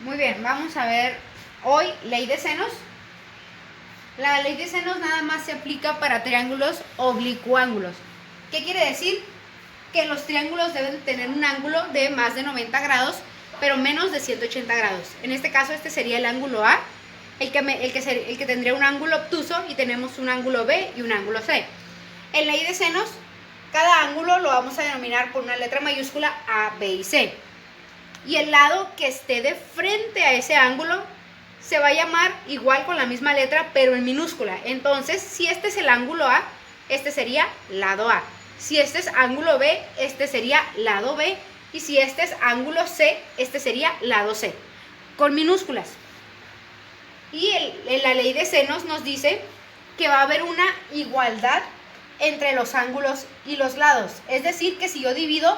Muy bien, vamos a ver hoy ley de senos. La ley de senos nada más se aplica para triángulos oblicuángulos. ¿Qué quiere decir? Que los triángulos deben tener un ángulo de más de 90 grados, pero menos de 180 grados. En este caso, este sería el ángulo A, el que tendría un ángulo obtuso, y tenemos un ángulo B y un ángulo C. En ley de senos, cada ángulo lo vamos a denominar por una letra mayúscula A, B y C. Y el lado que esté de frente a ese ángulo se va a llamar igual con la misma letra, pero en minúscula. Entonces, si este es el ángulo A, este sería lado A. Si este es ángulo B, este sería lado B. Y si este es ángulo C, este sería lado C, con minúsculas. Y la ley de senos nos dice que va a haber una igualdad entre los ángulos y los lados. Es decir, que si yo divido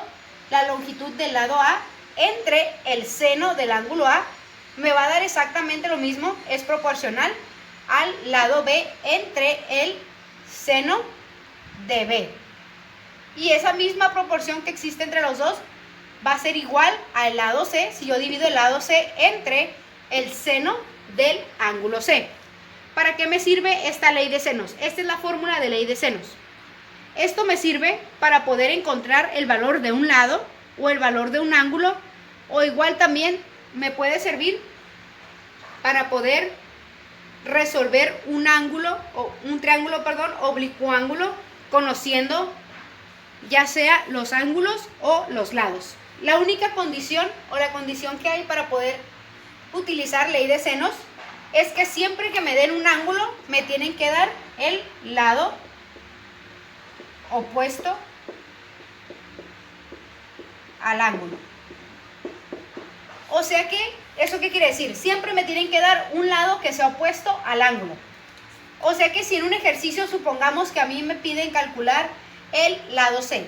la longitud del lado A entre el seno del ángulo A, me va a dar exactamente lo mismo, es proporcional al lado B entre el seno de B. Y esa misma proporción que existe entre los dos va a ser igual al lado C si yo divido el lado C entre el seno del ángulo C. ¿Para qué me sirve esta ley de senos? Esta es la fórmula de ley de senos. Esto me sirve para poder encontrar el valor de un lado o el valor de un ángulo, o igual también me puede servir para poder resolver un ángulo o un triángulo, oblicuángulo, conociendo ya sea los ángulos o los lados. La única condición o la condición que hay para poder utilizar ley de senos es que siempre que me den un ángulo me tienen que dar el lado opuesto al ángulo. O sea que, ¿eso qué quiere decir? Siempre me tienen que dar un lado que sea opuesto al ángulo. O sea que si en un ejercicio supongamos que a mí me piden calcular el lado C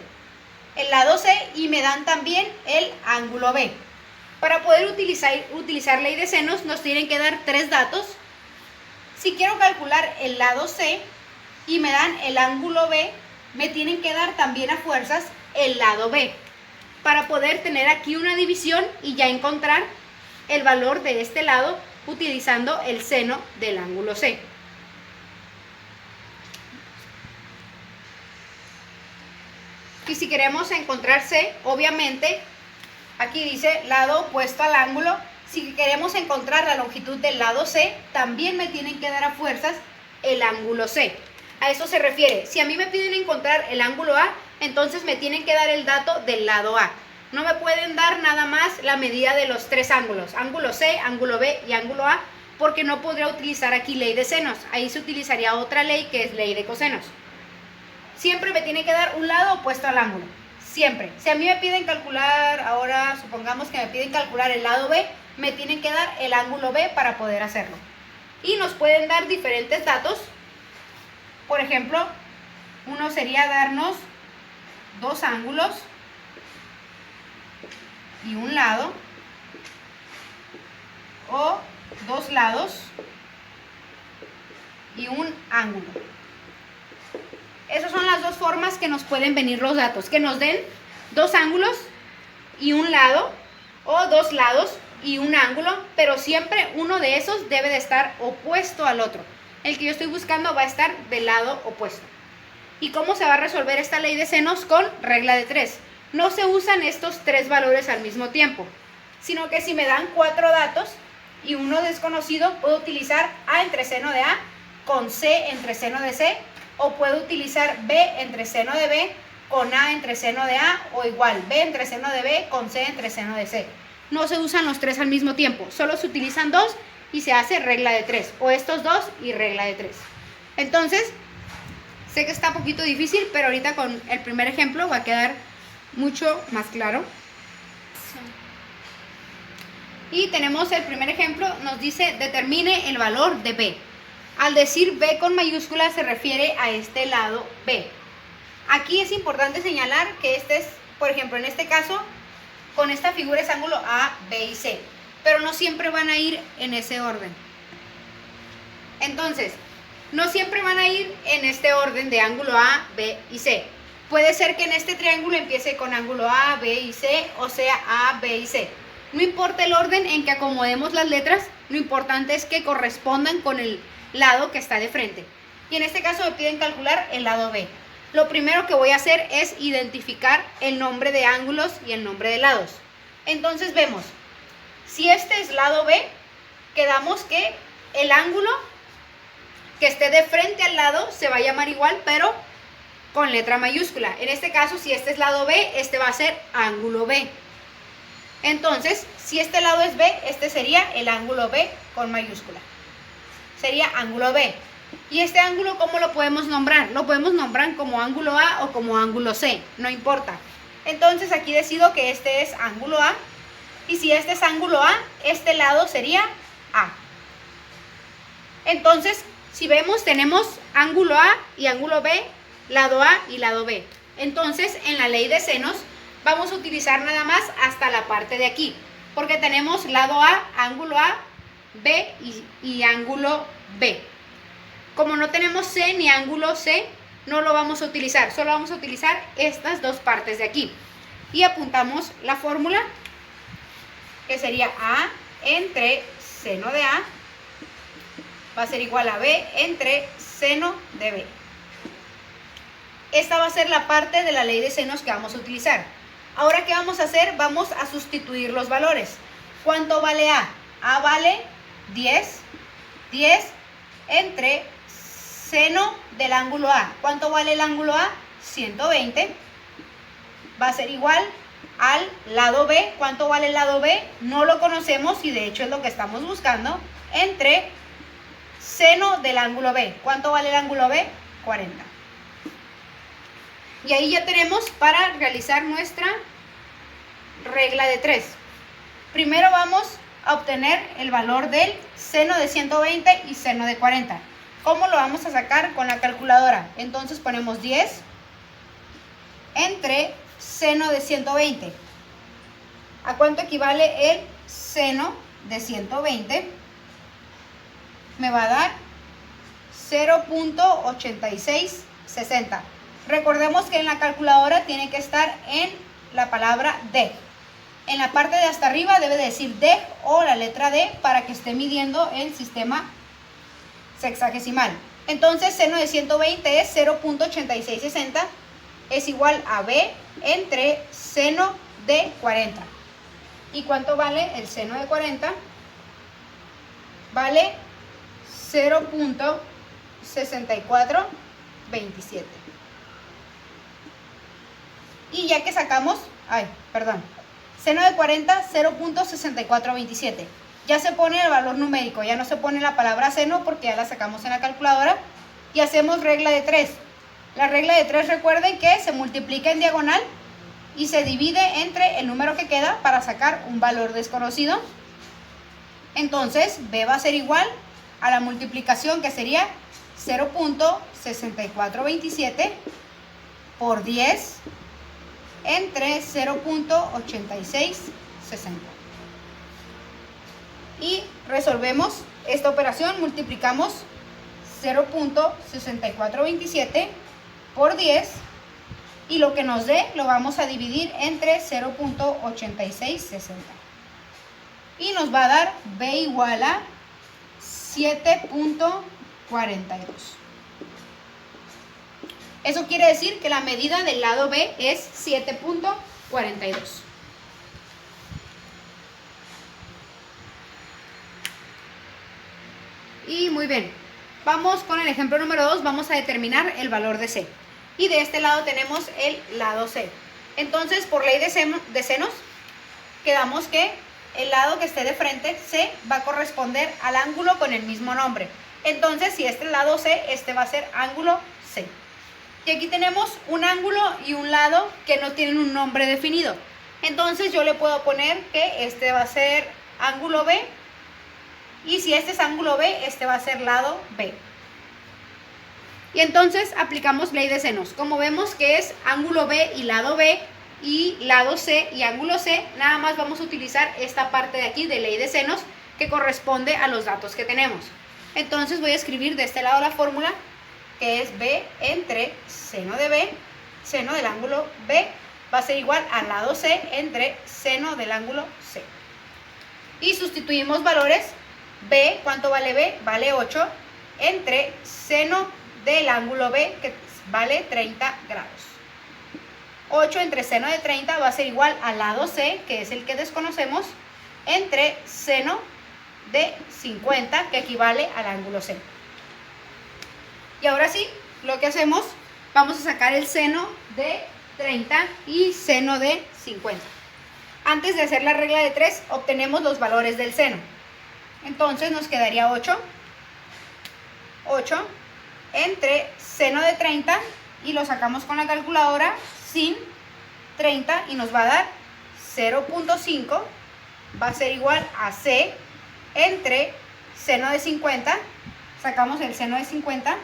y me dan también el ángulo B. Para poder utilizar ley de senos nos tienen que dar tres datos. Si quiero calcular el lado C y me dan el ángulo B, me tienen que dar también a fuerzas el lado B, para poder tener aquí una división y ya encontrar el valor de este lado utilizando el seno del ángulo C. Y si queremos encontrar C, obviamente, aquí dice lado opuesto al ángulo. Si queremos encontrar la longitud del lado C, también me tienen que dar a fuerzas el ángulo C. A eso se refiere. Si a mí me piden encontrar el ángulo A, entonces me tienen que dar el dato del lado A. No me pueden dar nada más la medida de los tres ángulos, ángulo C, ángulo B y ángulo A, porque no podría utilizar aquí ley de senos. Ahí se utilizaría otra ley, que es ley de cosenos. Siempre me tiene que dar un lado opuesto al ángulo. Siempre. Si a mí me piden calcular, ahora supongamos que me piden calcular el lado B, me tienen que dar el ángulo B para poder hacerlo. Y nos pueden dar diferentes datos. Por ejemplo, uno sería darnos dos ángulos y un lado, o dos lados y un ángulo. Esas son las dos formas que nos pueden venir los datos, que nos den dos ángulos y un lado, o dos lados y un ángulo, pero siempre uno de esos debe de estar opuesto al otro. El que yo estoy buscando va a estar del lado opuesto. ¿Y cómo se va a resolver esta ley de senos? Con regla de 3. No se usan estos tres valores al mismo tiempo, sino que si me dan cuatro datos y uno desconocido, puedo utilizar A entre seno de A con C entre seno de C, o puedo utilizar B entre seno de B con A entre seno de A, o igual B entre seno de B con C entre seno de C. No se usan los tres al mismo tiempo, solo se utilizan dos y se hace regla de 3, o estos dos y regla de 3. Entonces, sé que está un poquito difícil, pero ahorita con el primer ejemplo va a quedar mucho más claro. Y tenemos el primer ejemplo, nos dice determine el valor de B. Al decir B con mayúscula se refiere a este lado B. Aquí es importante señalar que este es, por ejemplo, en este caso, con esta figura es ángulo A, B y C, pero no siempre van a ir en ese orden. Entonces, no siempre van a ir en este orden de ángulo A, B y C. Puede ser que en este triángulo empiece con ángulo A, B y C, o sea A, B y C. No importa el orden en que acomodemos las letras, lo importante es que correspondan con el lado que está de frente. Y en este caso me piden calcular el lado B. Lo primero que voy a hacer es identificar el nombre de ángulos y el nombre de lados. Entonces vemos, si este es lado B, quedamos que el ángulo que esté de frente al lado se va a llamar igual, pero con letra mayúscula. En este caso, si este es lado B, este va a ser ángulo B. Entonces, si este lado es B, este sería el ángulo B con mayúscula. Sería ángulo B. Y este ángulo, ¿cómo lo podemos nombrar? Lo podemos nombrar como ángulo A o como ángulo C, no importa. Entonces, aquí decido que este es ángulo A. Y si este es ángulo A, este lado sería A. Entonces, si vemos, tenemos ángulo A y ángulo B, lado A y lado B. Entonces, en la ley de senos, vamos a utilizar nada más hasta la parte de aquí, porque tenemos lado A, B y ángulo B. Como no tenemos C ni ángulo C, no lo vamos a utilizar, solo vamos a utilizar estas dos partes de aquí. Y apuntamos la fórmula, que sería A entre seno de A, va a ser igual a B entre seno de B. Esta va a ser la parte de la ley de senos que vamos a utilizar. Ahora, ¿qué vamos a hacer? Vamos a sustituir los valores. ¿Cuánto vale A? A vale 10. 10 entre seno del ángulo A. ¿Cuánto vale el ángulo A? 120. Va a ser igual al lado B. ¿Cuánto vale el lado B? No lo conocemos y de hecho es lo que estamos buscando. Entre seno del ángulo B. ¿Cuánto vale el ángulo B? 40. Y ahí ya tenemos para realizar nuestra regla de 3. Primero vamos a obtener el valor del seno de 120 y seno de 40. ¿Cómo lo vamos a sacar? Con la calculadora. Entonces ponemos 10 entre seno de 120. ¿A cuánto equivale el seno de 120? Me va a dar 0.8660. Recordemos que en la calculadora tiene que estar en la palabra D. En la parte de hasta arriba debe decir D o la letra D para que esté midiendo el sistema sexagesimal. Entonces, seno de 120 es 0.8660, es igual a B entre seno de 40. ¿Y cuánto vale el seno de 40? Vale 0.6427. Y ya que sacamos, seno de 40, 0.6427. Ya se pone el valor numérico, ya no se pone la palabra seno porque ya la sacamos en la calculadora. Y hacemos regla de 3. La regla de 3, recuerden que se multiplica en diagonal y se divide entre el número que queda para sacar un valor desconocido. Entonces, B va a ser igual a la multiplicación, que sería 0.6427 por 10 entre 0.8660. Y resolvemos esta operación, multiplicamos 0.6427 por 10 y lo que nos dé lo vamos a dividir entre 0.8660. Y nos va a dar B igual a 7.42. Eso quiere decir que la medida del lado B es 7.42. Y muy bien, vamos con el ejemplo número 2, vamos a determinar el valor de C. Y de este lado tenemos el lado C. Entonces, por ley de senos, quedamos que el lado que esté de frente, C, va a corresponder al ángulo con el mismo nombre. Entonces, si este lado C, este va a ser ángulo C. Y aquí tenemos un ángulo y un lado que no tienen un nombre definido. Entonces yo le puedo poner que este va a ser ángulo B. Y si este es ángulo B, este va a ser lado B. Y entonces aplicamos ley de senos. Como vemos que es ángulo B y lado C y ángulo C, nada más vamos a utilizar esta parte de aquí de ley de senos que corresponde a los datos que tenemos. Entonces voy a escribir de este lado la fórmula, que es B entre seno de B, seno del ángulo B, va a ser igual al lado C entre seno del ángulo C. Y sustituimos valores. B, ¿cuánto vale B? Vale 8 entre seno del ángulo B, que vale 30 grados. 8 entre seno de 30 va a ser igual al lado C, que es el que desconocemos, entre seno de 50, que equivale al ángulo C. Y ahora sí, lo que hacemos, vamos a sacar el seno de 30 y seno de 50. Antes de hacer la regla de 3, obtenemos los valores del seno. Entonces nos quedaría 8 entre seno de 30 y lo sacamos con la calculadora sin 30 y nos va a dar 0.5, va a ser igual a C entre seno de 50, sacamos el seno de 50,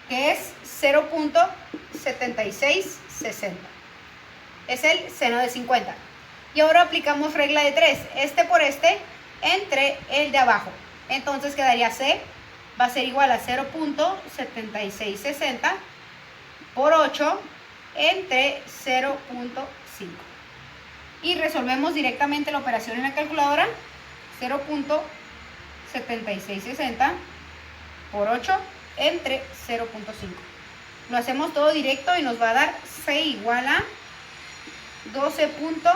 que es 0.7660. Es el seno de 50. Y ahora aplicamos regla de 3, este por este, entre el de abajo. Entonces quedaría C, va a ser igual a 0.7660 por 8 entre 0.5. Y resolvemos directamente la operación en la calculadora. 0.7660 por 8 entre 0.5. Lo hacemos todo directo y nos va a dar C igual a 12.25.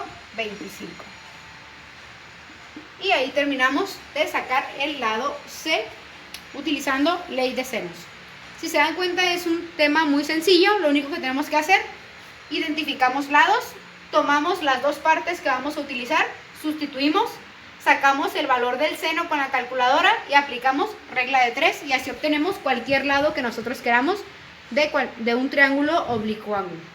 Y ahí terminamos de sacar el lado C utilizando ley de senos. Si se dan cuenta, es un tema muy sencillo. Lo único que tenemos que hacer, identificamos lados, tomamos las dos partes que vamos a utilizar, sustituimos, sacamos el valor del seno con la calculadora y aplicamos regla de 3 y así obtenemos cualquier lado que nosotros queramos de un triángulo oblicuo ángulo.